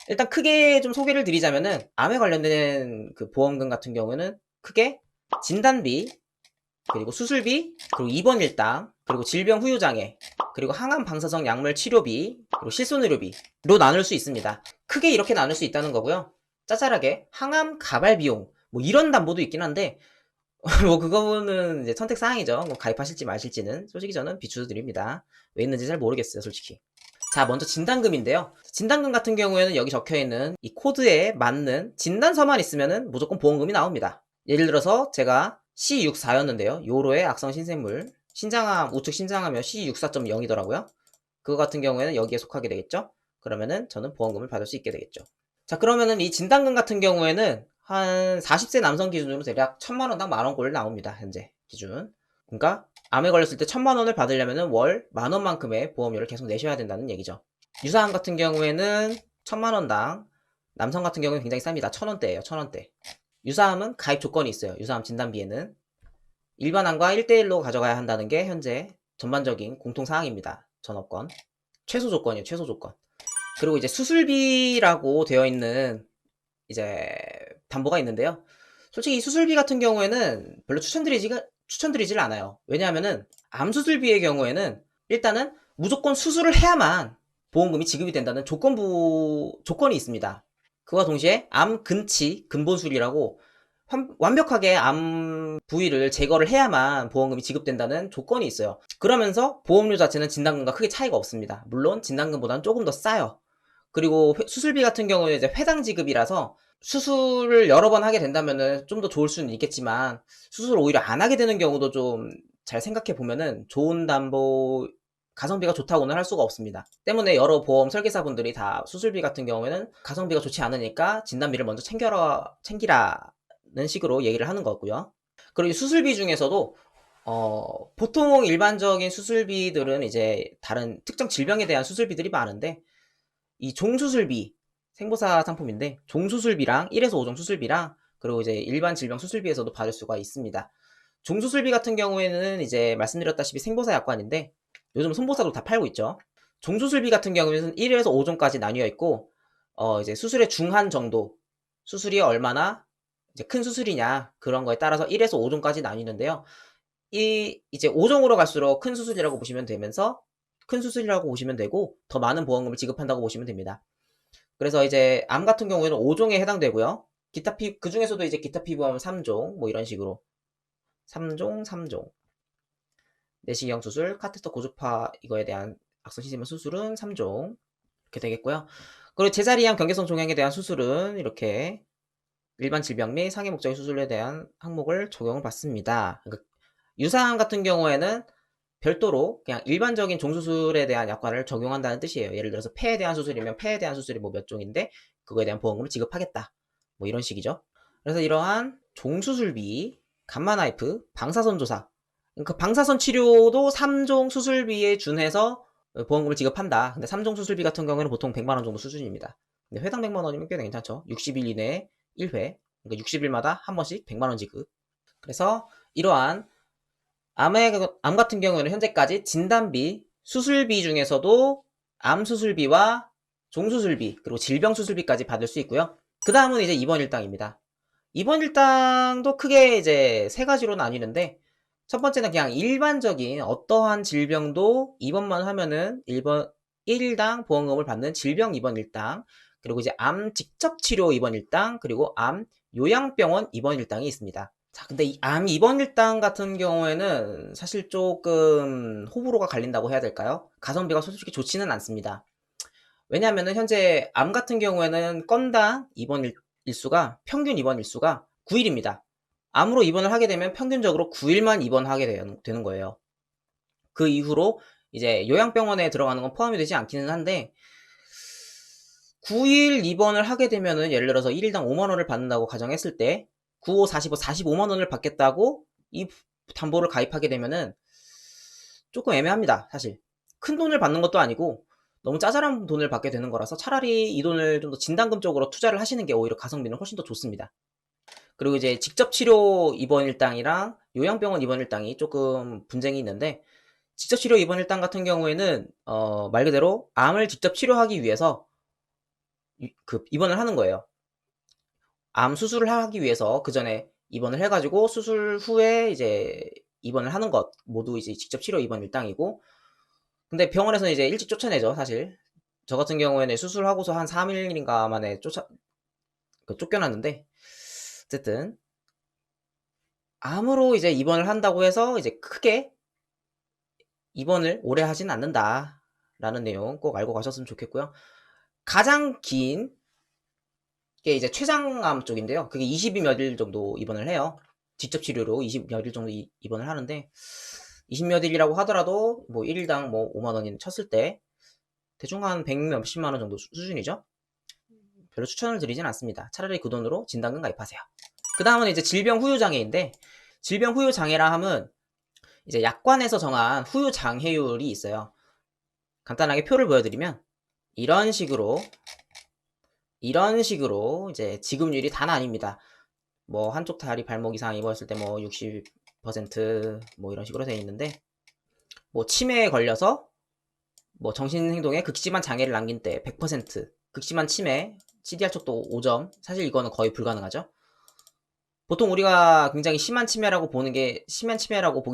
일단 크게 좀 소개를 드리자면은 암에 관련된 그 보험금 같은 경우에는 크게 진단비, 그리고 수술비, 그리고 입원 일당, 그리고 질병 후유 장애, 그리고 항암 방사성 약물 치료비, 그리고 실손의료비로 나눌 수 있습니다. 크게 이렇게 나눌 수 있다는 거고요. 짜잘하게 항암 가발 비용 뭐 이런 담보도 있긴 한데 뭐 그거는 이제 선택 사항이죠. 뭐 가입하실지 마실지는 솔직히 저는 비추드립니다. 왜 있는지 잘 모르겠어요, 솔직히. 자, 먼저 진단금인데요. 진단금 같은 경우에는 여기 적혀있는 이 코드에 맞는 진단서만 있으면은 무조건 보험금이 나옵니다. 예를 들어서 제가 C64였는데요. 요로의 악성 신생물, 신장암, 우측 신장암이 C64.0이더라고요. 그거 같은 경우에는 여기에 속하게 되겠죠. 그러면은 저는 보험금을 받을 수 있게 되겠죠. 자, 그러면은 이 진단금 같은 경우에는 한 40세 남성 기준으로 대략 1000만원당 만원꼴 나옵니다. 현재 기준. 그러니까 암에 걸렸을 때 1000만원을 받으려면 월 만원만큼의 보험료를 계속 내셔야 된다는 얘기죠. 유사암 같은 경우에는 1000만원당, 남성 같은 경우는 굉장히 쌉니다. 1000원대예요. 1000원대. 유사암은 가입 조건이 있어요. 유사암 진단비에는 일반암과 1대1로 가져가야 한다는 게 현재 전반적인 공통사항입니다. 전업권. 최소 조건이에요. 최소 조건. 그리고 이제 수술비라고 되어 있는 이제 담보가 있는데요. 솔직히 이 수술비 같은 경우에는 별로 추천드리질 않아요. 왜냐하면은 암 수술비의 경우에는 일단은 무조건 수술을 해야만 보험금이 지급이 된다는 조건이 있습니다. 그와 동시에 암 근치 근본술이라고 완벽하게 암 부위를 제거를 해야만 보험금이 지급된다는 조건이 있어요. 그러면서 보험료 자체는 진단금과 크게 차이가 없습니다. 물론 진단금보다는 조금 더 싸요. 그리고 수술비 같은 경우는 이제 회당 지급이라서 수술을 여러 번 하게 된다면은 좀 더 좋을 수는 있겠지만 수술을 오히려 안 하게 되는 경우도 좀 잘 생각해 보면은 좋은 담보 가성비가 좋다고는 할 수가 없습니다. 때문에 여러 보험 설계사분들이 다 수술비 같은 경우에는 가성비가 좋지 않으니까 진단비를 먼저 챙기라는 식으로 얘기를 하는 거고요. 그리고 수술비 중에서도 보통 일반적인 수술비들은 이제 다른 특정 질병에 대한 수술비들이 많은데 이 종수술비, 생보사 상품인데 종수술비랑 1에서 5종 수술비랑 그리고 이제 일반 질병 수술비에서도 받을 수가 있습니다. 종수술비 같은 경우에는 이제 말씀드렸다시피 생보사 약관인데 요즘 손보사도 다 팔고 있죠. 종수술비 같은 경우에는 1에서 5종까지 나뉘어 있고 이제 수술의 중한 정도, 수술이 얼마나 이제 큰 수술이냐 그런 거에 따라서 1에서 5종까지 나뉘는데요. 이제 5종으로 갈수록 큰 수술이라고 보시면 되면서 큰 수술이라고 보시면 되고 더 많은 보험금을 지급한다고 보시면 됩니다. 그래서 이제 암 같은 경우에는 5종에 해당되고요. 그 중에서도 이제 기타 피부암 3종 뭐 이런 식으로 3종, 3종 내시경 수술, 카테터 고주파 이거에 대한 악성 시스템 수술은 3종 이렇게 되겠고요. 그리고 제자리암 경계성 종양에 대한 수술은 이렇게 일반 질병 및 상해 목적의 수술에 대한 항목을 적용을 받습니다. 그러니까 유사암 같은 경우에는 별도로 그냥 일반적인 종수술에 대한 약관을 적용한다는 뜻이에요. 예를 들어서 폐에 대한 수술이면 폐에 대한 수술이 뭐 몇 종인데 그거에 대한 보험금을 지급하겠다. 뭐 이런 식이죠. 그래서 이러한 종수술비, 감마나이프, 방사선 조사, 그 방사선 치료도 3종 수술비에 준해서 보험금을 지급한다. 근데 3종 수술비 같은 경우에는 보통 100만원 정도 수준입니다. 근데 회당 100만원이면 꽤 괜찮죠. 60일 이내에 1회, 그러니까 60일마다 한 번씩 100만원 지급. 그래서 이러한 암 같은 경우에는 현재까지 진단비, 수술비 중에서도 암 수술비와 종수술비, 그리고 질병 수술비까지 받을 수 있고요. 그 다음은 이제 입원 일당입니다. 입원 일당도 크게 이제 세 가지로 나뉘는데, 첫 번째는 그냥 일반적인 어떠한 질병도 입원만 하면은 1일당 보험금을 받는 질병 입원 일당, 그리고 이제 암 직접 치료 입원 일당, 그리고 암 요양병원 입원 일당이 있습니다. 자, 근데 이 암 입원 일당 같은 경우에는 사실 조금 호불호가 갈린다고 해야 될까요? 가성비가 솔직히 좋지는 않습니다. 왜냐하면은 현재 암 같은 경우에는 건당 입원 일수가 평균 입원 일수가 9일입니다. 암으로 입원을 하게 되면 평균적으로 9일만 입원하게 되는 거예요. 그 이후로 이제 요양병원에 들어가는 건 포함이 되지 않기는 한데 9일 입원을 하게 되면은 예를 들어서 1일당 5만 원을 받는다고 가정했을 때 9, 5, 45, 45만 원을 받겠다고 이 담보를 가입하게 되면은 조금 애매합니다. 사실 큰 돈을 받는 것도 아니고 너무 짜잘한 돈을 받게 되는 거라서 차라리 이 돈을 좀 더 진단금 쪽으로 투자를 하시는 게 오히려 가성비는 훨씬 더 좋습니다. 그리고 이제 직접 치료 입원 일당이랑 요양병원 입원 일당이 조금 분쟁이 있는데 직접 치료 입원 일당 같은 경우에는 말 그대로 암을 직접 치료하기 위해서 입원을 하는 거예요. 암 수술을 하기 위해서 그 전에 입원을 해가지고 수술 후에 이제 입원을 하는 것 모두 이제 직접 치료 입원 일당이고, 근데 병원에서는 이제 일찍 쫓아내죠, 사실. 저 같은 경우에는 수술하고서 한 3일인가 만에 쫓겨났는데, 어쨌든 암으로 이제 입원을 한다고 해서 이제 크게 입원을 오래 하진 않는다라는 내용 꼭 알고 가셨으면 좋겠고요. 가장 긴 게 이제 췌장암 쪽인데요. 그게 20이 몇 일 정도 입원을 해요. 직접 치료로 20 몇 일 정도 입원을 하는데, 20 몇 일이라고 하더라도 뭐 1일당 뭐 5만 원이 쳤을 때 대충 한 100 몇십만 원 정도 수준이죠. 별로 추천을 드리진 않습니다. 차라리 그 돈으로 진단금 가입하세요. 그 다음은 이제 질병 후유 장애인데, 질병 후유 장애라 함은 이제 약관에서 정한 후유 장애율이 있어요. 간단하게 표를 보여드리면 이런 식으로 이제 지급률이 다 나뉩니다. 뭐 한쪽 다리 발목 이상 입었을 때 뭐 60% 뭐 이런 식으로 되어 있는데, 뭐 치매에 걸려서 뭐 정신행동에 극심한 장애를 남긴 때 100%, 극심한 치매, CDR 척도 5점, 사실 이거는 거의 불가능하죠. 보통 우리가 굉장히 심한 치매라고 보기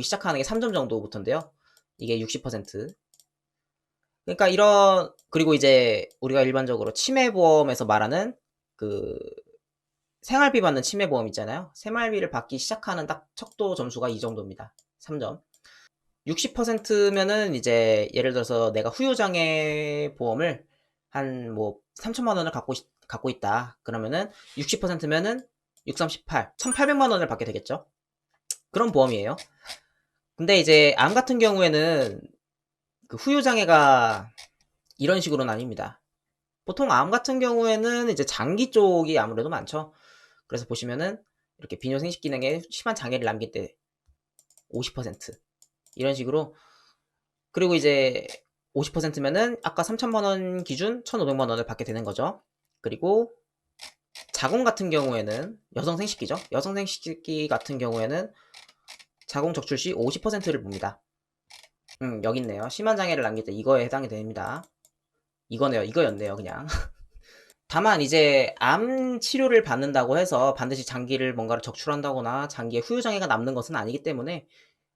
시작하는 게 3점 정도부터인데요. 이게 60%. 그러니까 그리고 이제 우리가 일반적으로 치매보험에서 말하는 그 생활비 받는 치매보험 있잖아요. 생활비를 받기 시작하는 딱 척도 점수가 이 정도입니다. 3점. 60%면은 이제 예를 들어서 내가 후유장애 보험을 한 뭐 3천만 원을 갖고 있다. 그러면은 60%면은 6, 3, 18, 1,800만 원을 받게 되겠죠. 그런 보험이에요. 근데 이제 암 같은 경우에는 그 후유장애가 이런 식으로는 아닙니다. 보통 암 같은 경우에는 이제 장기 쪽이 아무래도 많죠. 그래서 보시면은 이렇게 비뇨생식 기능에 심한 장애를 남길 때 50% 이런 식으로, 그리고 이제 50%면은 아까 3천만 원 기준 1,500만 원을 받게 되는 거죠. 그리고 자궁 같은 경우에는 여성 생식기죠. 여성 생식기 같은 경우에는 자궁 적출 시 50%를 봅니다. 여기 있네요. 심한 장애를 남길 때 이거에 해당이 됩니다. 이거였네요, 그냥. 다만 이제 암 치료를 받는다고 해서 반드시 장기를 뭔가를 적출한다거나 장기에 후유장애가 남는 것은 아니기 때문에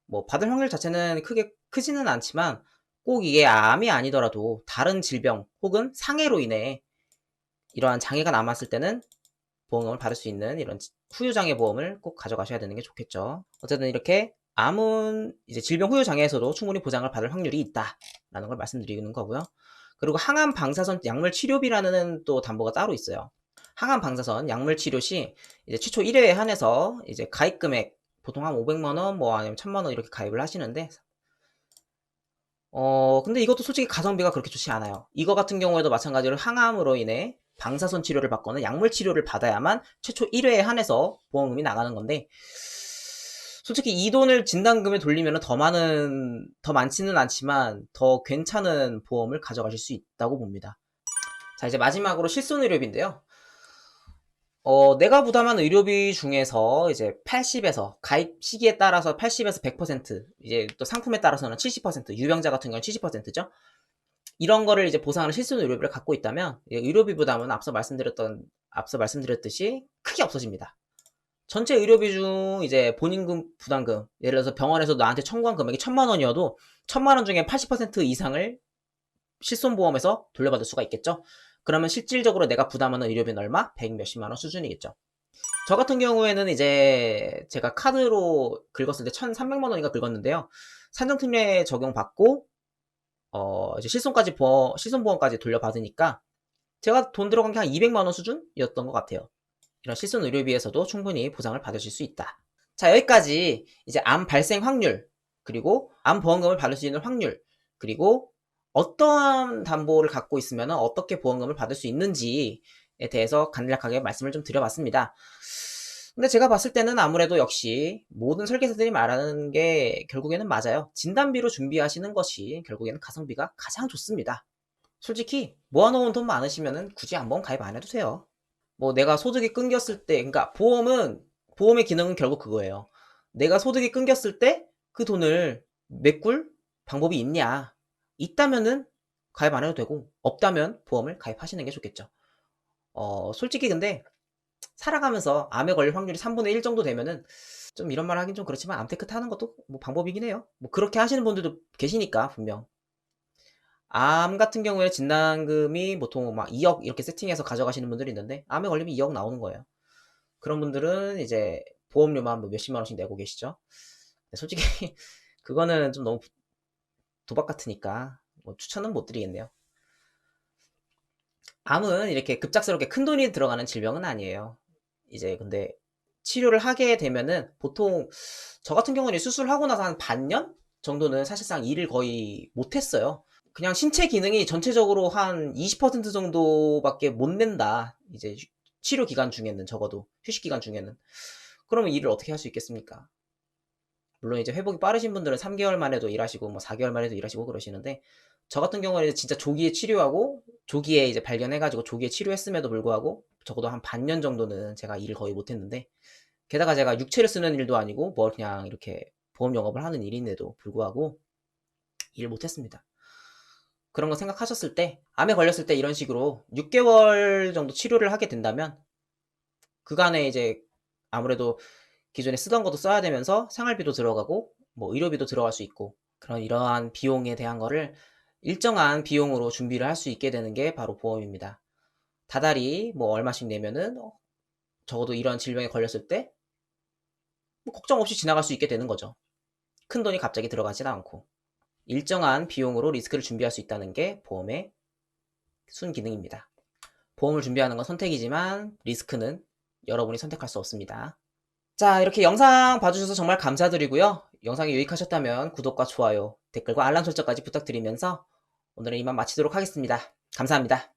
뭐 받을 확률 자체는 크지는 않지만, 꼭 이게 암이 아니더라도 다른 질병 혹은 상해로 인해 이러한 장애가 남았을 때는 보험을 받을 수 있는 이런 후유장애 보험을 꼭 가져가셔야 되는 게 좋겠죠. 어쨌든 이렇게 암은 이제 질병 후유장애에서도 충분히 보장을 받을 확률이 있다라는 걸 말씀드리는 거고요. 그리고 항암 방사선 약물 치료비라는 또 담보가 따로 있어요. 항암 방사선 약물 치료 시 이제 최초 1회에 한해서 이제 가입 금액 보통 한 500만 원, 뭐 아니면 1000만 원 이렇게 가입을 하시는데, 근데 이것도 솔직히 가성비가 그렇게 좋지 않아요. 이거 같은 경우에도 마찬가지로 항암으로 인해 방사선 치료를 받거나 약물 치료를 받아야만 최초 1회에 한해서 보험금이 나가는 건데, 솔직히 이 돈을 진단금에 돌리면 더 많지는 않지만 더 괜찮은 보험을 가져가실 수 있다고 봅니다. 자, 이제 마지막으로 실손의료비인데요. 내가 부담한 의료비 중에서 이제 80에서 가입 시기에 따라서 80에서 100%, 이제 또 상품에 따라서는 70%, 유병자 같은 경우는 70%죠. 이런 거를 이제 보상하는 실손 의료비를 갖고 있다면 의료비 부담은 앞서 말씀드렸듯이 크게 없어집니다. 전체 의료비 중 이제 본인금 부담금, 예를 들어서 병원에서 나한테 청구한 금액이 1,000만 원이어도 1,000만 원 중에 80% 이상을 실손보험에서 돌려받을 수가 있겠죠. 그러면 실질적으로 내가 부담하는 의료비는 얼마? 100 몇십만 원 수준이겠죠. 저 같은 경우에는 이제 제가 카드로 긁었을 때 1,300만 원인가 긁었는데요. 산정특례 적용받고 이제 실손보험까지 돌려받으니까 제가 돈 들어간 게 한 200만 원 수준이었던 것 같아요. 이런 실손 의료비에서도 충분히 보상을 받으실 수 있다. 자, 여기까지 이제 암 발생 확률, 그리고 암 보험금을 받을 수 있는 확률, 그리고 어떠한 담보를 갖고 있으면 어떻게 보험금을 받을 수 있는지에 대해서 간략하게 말씀을 좀 드려봤습니다. 근데 제가 봤을 때는 아무래도 역시 모든 설계사들이 말하는 게 결국에는 맞아요. 진단비로 준비하시는 것이 결국에는 가성비가 가장 좋습니다. 솔직히 모아놓은 돈 많으시면 굳이 한번 가입 안 해도 돼요. 뭐 내가 소득이 끊겼을 때, 그러니까 보험의 기능은 결국 그거예요. 내가 소득이 끊겼을 때 그 돈을 메꿀 방법이 있냐? 있다면은 가입 안 해도 되고, 없다면 보험을 가입하시는 게 좋겠죠. 솔직히 근데 살아가면서 암에 걸릴 확률이 3분의 1 정도 되면은 좀 이런 말 하긴 좀 그렇지만 암테크 타는 것도 뭐 방법이긴 해요. 뭐 그렇게 하시는 분들도 계시니까 분명. 암 같은 경우에 진단금이 보통 막 2억 이렇게 세팅해서 가져가시는 분들이 있는데 암에 걸리면 2억 나오는 거예요. 그런 분들은 이제 보험료만 뭐 몇십만 원씩 내고 계시죠. 솔직히 그거는 좀 너무 도박 같으니까 뭐 추천은 못 드리겠네요. 암은 이렇게 급작스럽게 큰 돈이 들어가는 질병은 아니에요. 이제 근데 치료를 하게 되면은 보통 저 같은 경우는 수술하고 나서 한 반년 정도는 사실상 일을 거의 못했어요. 그냥 신체 기능이 전체적으로 한 20% 정도밖에 못 낸다. 이제 치료 기간 중에는 적어도 휴식 기간 중에는. 그러면 일을 어떻게 할 수 있겠습니까? 물론 이제 회복이 빠르신 분들은 3개월 만에도 일하시고 뭐 4개월 만에도 일하시고 그러시는데 저 같은 경우는 진짜 조기에 치료하고 조기에 이제 발견해가지고 조기에 치료했음에도 불구하고 적어도 한 반년 정도는 제가 일을 거의 못했는데 게다가 제가 육체를 쓰는 일도 아니고 뭐 그냥 이렇게 보험 영업을 하는 일인데도 불구하고 일을 못했습니다. 그런 거 생각하셨을 때 암에 걸렸을 때 이런 식으로 6개월 정도 치료를 하게 된다면 그간에 이제 아무래도 기존에 쓰던 것도 써야 되면서 생활비도 들어가고 뭐 의료비도 들어갈 수 있고 그런 이러한 비용에 대한 거를 일정한 비용으로 준비를 할 수 있게 되는 게 바로 보험입니다. 다달이 뭐 얼마씩 내면은 적어도 이런 질병에 걸렸을 때 뭐 걱정 없이 지나갈 수 있게 되는 거죠. 큰 돈이 갑자기 들어가진 않고 일정한 비용으로 리스크를 준비할 수 있다는 게 보험의 순기능입니다. 보험을 준비하는 건 선택이지만 리스크는 여러분이 선택할 수 없습니다. 자, 이렇게 영상 봐주셔서 정말 감사드리고요. 영상이 유익하셨다면 구독과 좋아요, 댓글과 알람 설정까지 부탁드리면서 오늘은 이만 마치도록 하겠습니다. 감사합니다.